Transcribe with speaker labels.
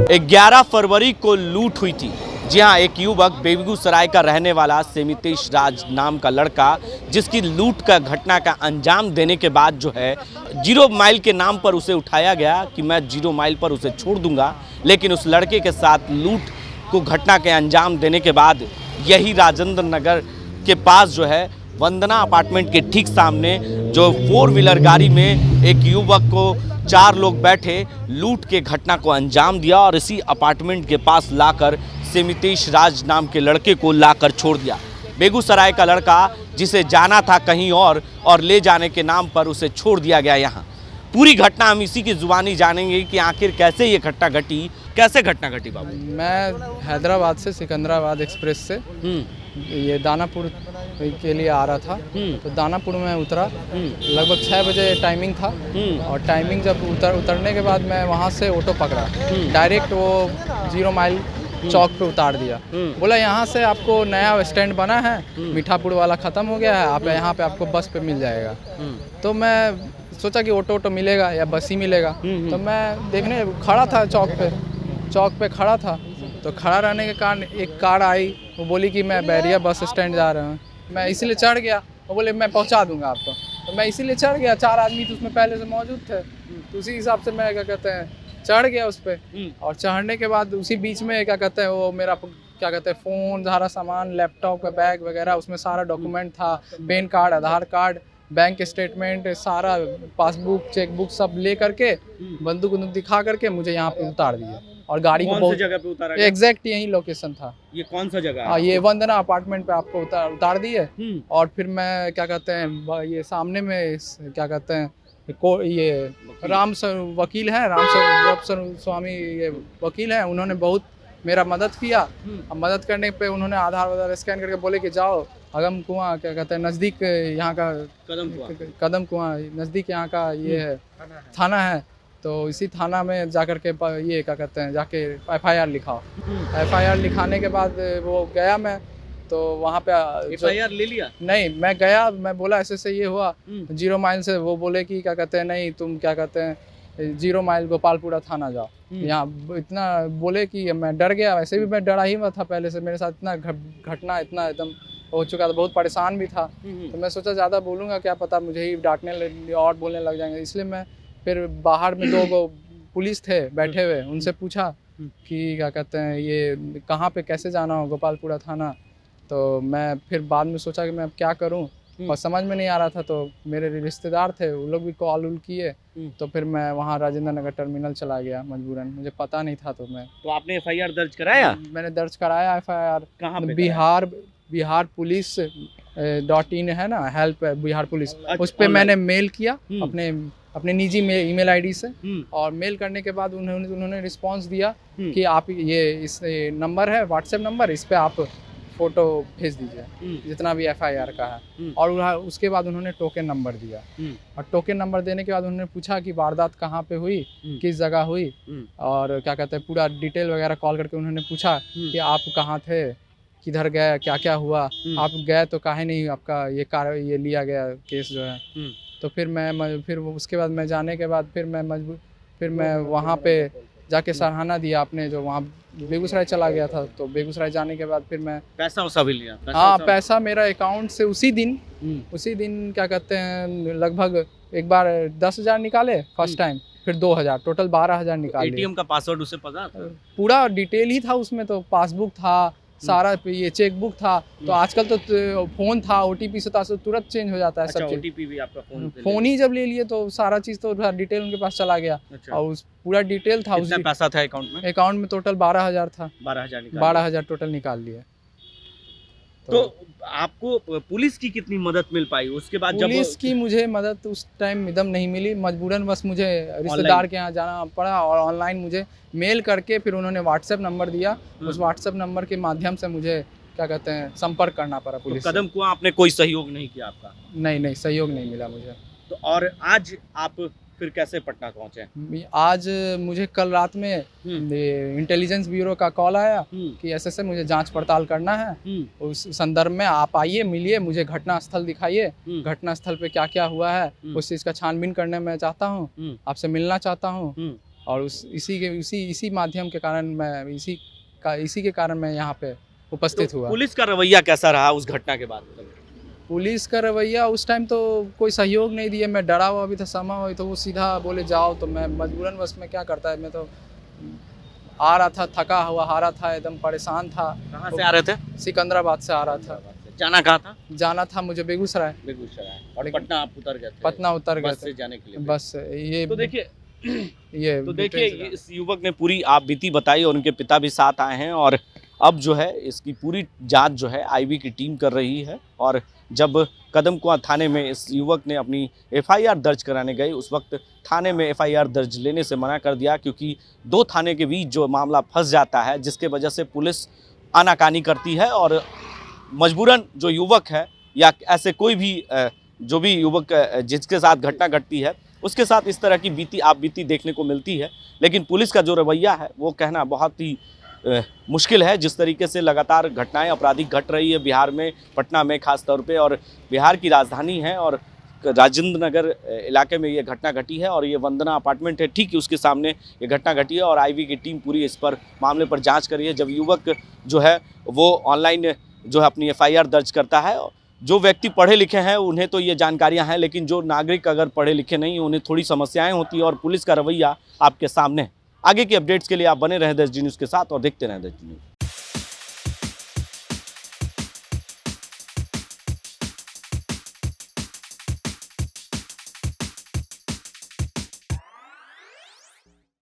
Speaker 1: 11 फरवरी को लूट हुई थी। जी हाँ, एक युवक बेगूसराय का रहने वाला सेमितेश राज नाम का लड़का, जिसकी लूट का घटना का अंजाम देने के बाद जो है 0 माइल के नाम पर उसे उठाया गया कि मैं 0 माइल पर उसे छोड़ दूंगा। लेकिन उस लड़के के साथ लूट को घटना के अंजाम देने के बाद यही राजेंद्र नगर के पास जो है वंदना अपार्टमेंट के ठीक सामने जो 4 व्हीलर गाड़ी में एक युवक को 4 लोग बैठे लूट के घटना को अंजाम दिया और इसी अपार्टमेंट के पास लाकर सेमितेश राज नाम के लड़के को लाकर छोड़ दिया। बेगूसराय का लड़का जिसे जाना था कहीं और ले जाने के नाम पर उसे छोड़ दिया गया यहाँ। पूरी घटना हम इसी की जुबानी जानेंगे कि आखिर कैसे ये घटना घटी, कैसे घटना घटी। बाबू,
Speaker 2: मैं हैदराबाद से सिकंदराबाद एक्सप्रेस से ये दानापुर के लिए आ रहा था। तो दानापुर में उतरा, लगभग 6 बजे टाइमिंग था। और टाइमिंग जब उतरने के बाद मैं वहाँ से ऑटो पकड़ा, डायरेक्ट वो 0 माइल चौक पे उतार दिया। बोला यहाँ से आपको नया स्टैंड बना है, मीठापुर वाला ख़त्म हो गया है, आप यहाँ पे आपको बस पे मिल जाएगा। तो मैं सोचा कि ऑटो मिलेगा या बस ही मिलेगा। तो मैं देखने खड़ा था, चौक पे खड़ा था। तो खड़ा रहने के कारण एक कार आई, वो बोली कि मैं बैरिया बस स्टैंड जा रहा हूँ। मैं इसीलिए चढ़ गया, वो बोले मैं पहुँचा दूँगा आपको। तो मैं इसीलिए चढ़ गया, 4 आदमी तो उसमें पहले से मौजूद थे। तो उसी हिसाब से मैं क्या कहते हैं चढ़ गया उस पर। और चढ़ने के बाद उसी बीच में क्या कहते हैं वो मेरा क्या कहते हैं फ़ोन, सारा सामान, लैपटॉप, बैग वगैरह, उसमें सारा डॉक्यूमेंट था, पैन कार्ड, आधार कार्ड, बैंक स्टेटमेंट, सारा पासबुक, चेकबुक सब ले करके बंदूक दिखा करके मुझे यहाँ पे उतार दिया। और गाड़ी को बहुत
Speaker 1: जगह पे उतारा?
Speaker 2: एग्जैक्ट यही लोकेशन था।
Speaker 1: ये कौन सा जगह है?
Speaker 2: ये वंदना अपार्टमेंट पे आपको उतार दिए। और फिर मैं क्या कहते हैं ये सामने में क्या कहते हैं ये वकील है, राम स्वामी ये वकील है, उन्होंने बहुत मेरा मदद किया। अब मदद करने पे उन्होंने आधार स्कैन करके बोले कि जाओ अगम कुआं, क्या कहते हैं नज़दीक यहाँ का कदम कुआं नज़दीक यहाँ का ये है थाना है। तो इसी थाना में जाकर के ये क्या कहते हैं जाके FIR लिखाओ। FIR लिखाने के बाद वो गया मैं, तो वहाँ पे
Speaker 1: FIR ले लिया? नहीं,
Speaker 2: मैं गया, मैं बोला ऐसे ये हुआ 0 माइल से। वो बोले कि क्या कहते हैं नहीं तुम क्या कहते हैं 0 माइल गोपालपुरा थाना जाओ। यहाँ इतना बोले कि मैं डर गया। वैसे भी मैं डरा ही हुआ था पहले से, मेरे साथ इतना घटना इतना एकदम हो चुका था, बहुत परेशान भी था। तो मैं सोचा ज़्यादा बोलूँगा क्या पता मुझे ही डांटने और बोलने लग जाएंगे, इसलिए मैं फिर बाहर में 2 पुलिस थे बैठे हुए, उनसे पूछा कि क्या कहते हैं ये कहाँ पे कैसे जाना हो, गोपालपुरा थाना। तो मैं फिर बाद में सोचा कि मैं अब क्या करूं, और समझ में नहीं आ रहा था। तो मेरे रिश्तेदार थे, वो लोग भी कॉल किए। तो फिर मैं वहाँ राजेंद्र नगर टर्मिनल चला गया मजबूरन, मुझे पता नहीं था। तो मैं
Speaker 1: तो आपने FIR दर्ज कराया?
Speaker 2: मैंने दर्ज कराया FIR।
Speaker 1: कहाँ पे?
Speaker 2: बिहार पुलिस .in है ना, हेल्प बिहार पुलिस, उस पर मैंने मेल किया अपने निजी ईमेल ID से। और मेल करने के बाद उन्होंने रिस्पांस दिया कि आप ये इस नंबर है WhatsApp नंबर, इस पे आप फ़ोटो भेज दीजिए जितना भी FIR का है। और उसके बाद उन्होंने टोकन नंबर दिया। और टोकन नंबर देने के बाद उन्होंने पूछा कि वारदात कहाँ पे हुई, किस जगह हुई, और क्या कहते हैं पूरा डिटेल वगैरह कॉल करके उन्होंने पूछा कि आप कहाँ थे, किधर गए, क्या क्या हुआ, आप गए तो काहे नहीं आपका ये लिया गया केस जो है। तो फिर उसके बाद मैं जाने के बाद फिर मैं वहाँ पे जाके सराहना दिया आपने जो वहाँ बेगूसराय चला गया था। तो बेगूसराय जाने के बाद फिर मैं
Speaker 1: पैसा वैसा भी लिया?
Speaker 2: हाँ, पैसा मेरा अकाउंट से उसी दिन क्या कहते हैं लगभग एक बार 10,000 निकाले फर्स्ट टाइम, फिर 2,000, टोटल 12,000 निकाले।
Speaker 1: ATM का पासवर्ड उसे पता था?
Speaker 2: पूरा डिटेल ही था उसमें, तो पासबुक था सारा, ये चेकबुक था। तो आजकल तो फ़ोन था, OTP से तो तुरंत चेंज हो जाता है।
Speaker 1: अच्छा,
Speaker 2: सब
Speaker 1: OTP भी आपका
Speaker 2: फ़ोन ही जब ले लिए तो सारा चीज़ तो डिटेल उनके पास चला गया।
Speaker 1: अच्छा।
Speaker 2: और उस पूरा डिटेल था।
Speaker 1: कितना पैसा था अकाउंट में?
Speaker 2: टोटल 12,000 था।
Speaker 1: 12,000
Speaker 2: टोटल निकाल लिए।
Speaker 1: तो आपको पुलिस की कितनी मदद मिल पाई उसके बाद?
Speaker 2: पुलिस की मुझे मदद उस टाइम एकदम नहीं मिली, मजबूरन बस मुझे रिश्तेदार के यहाँ जाना पड़ा। और ऑनलाइन मुझे मेल करके फिर उन्होंने WhatsApp नंबर दिया, उस WhatsApp नंबर के माध्यम से मुझे क्या कहते हैं संपर्क करना पड़ा पुलिस।
Speaker 1: तो कदम कुआं आपने कोई सहयोग नहीं किया आपका?
Speaker 2: नहीं, सहयोग नहीं मिला मुझे।
Speaker 1: तो और आज आप फिर कैसे पटना पहुंचे?
Speaker 2: आज मुझे कल रात में इंटेलिजेंस ब्यूरो का कॉल आया कि ऐसे मुझे जांच पड़ताल करना है। उस संदर्भ में आप आइए, मिलिए, मुझे घटना स्थल दिखाइए, घटना स्थल पे क्या क्या हुआ है उस चीज़ का छानबीन करने में चाहता हूँ, आपसे मिलना चाहता हूँ। और इसी माध्यम के कारण मैं इसी के कारण मैं यहाँ पे उपस्थित हुआ।
Speaker 1: पुलिस का रवैया कैसा रहा उस घटना के बाद?
Speaker 2: पुलिस का रवैया उस टाइम तो कोई सहयोग नहीं दिया, मैं डरा हुआ भी था, समा हुआ तो वो सीधा बोले जाओ, तो मैं मजबूरन बस में क्या करता है, मैं तो आ रहा था थका हुआ, हारा था, एकदम परेशान था।
Speaker 1: कहाँ से आ रहे थे?
Speaker 2: सिकंदराबाद से आ रहा था।
Speaker 1: जाना कहाँ था?
Speaker 2: जाना था मुझे बेगूसराय।
Speaker 1: और पटना आप उतर गए थे?
Speaker 2: पटना उतर गए
Speaker 1: बस से
Speaker 2: थे
Speaker 1: जाने के लिए।
Speaker 2: बस ये
Speaker 1: तो देखिए तो देखिए
Speaker 2: डिटेल्स
Speaker 1: इस युवक ने पूरी आप बीती बताई और उनके पिता भी साथ आए हैं और अब जो है इसकी पूरी जांच जो है आईबी की टीम कर रही है। और जब कदमकुआं थाने में इस युवक ने अपनी एफआईआर दर्ज कराने गए उस वक्त थाने में एफआईआर दर्ज लेने से मना कर दिया, क्योंकि दो थाने के बीच जो मामला फंस जाता है जिसके वजह से पुलिस आनाकानी करती है और मजबूरन जो युवक है या ऐसे कोई भी जो भी युवक जिसके साथ घटना घटती है उसके साथ इस तरह की बीती देखने को मिलती है। लेकिन पुलिस का जो रवैया है वो कहना बहुत ही मुश्किल है। जिस तरीके से लगातार घटनाएं आपराधिक घट रही है बिहार में, पटना में खास तौर पे, और बिहार की राजधानी है और राजेंद्र नगर इलाके में ये घटना घटी है और ये वंदना अपार्टमेंट है, ठीक उसके सामने ये घटना घटी है और आईवी की टीम पूरी इस पर मामले पर जांच कर रही है। जब युवक जो है वो ऑनलाइन जो है अपनी एफआईआर दर्ज करता है, जो व्यक्ति पढ़े लिखे हैं उन्हें तो ये जानकारियां हैं, लेकिन जो नागरिक अगर पढ़े लिखे नहीं उन्हें थोड़ी समस्याएं होती है और पुलिस का रवैया आपके सामने है। आगे की अपडेट्स के लिए आप बने रहें 10 डी न्यूज़ के साथ और देखते रहें 10 डी न्यूज़।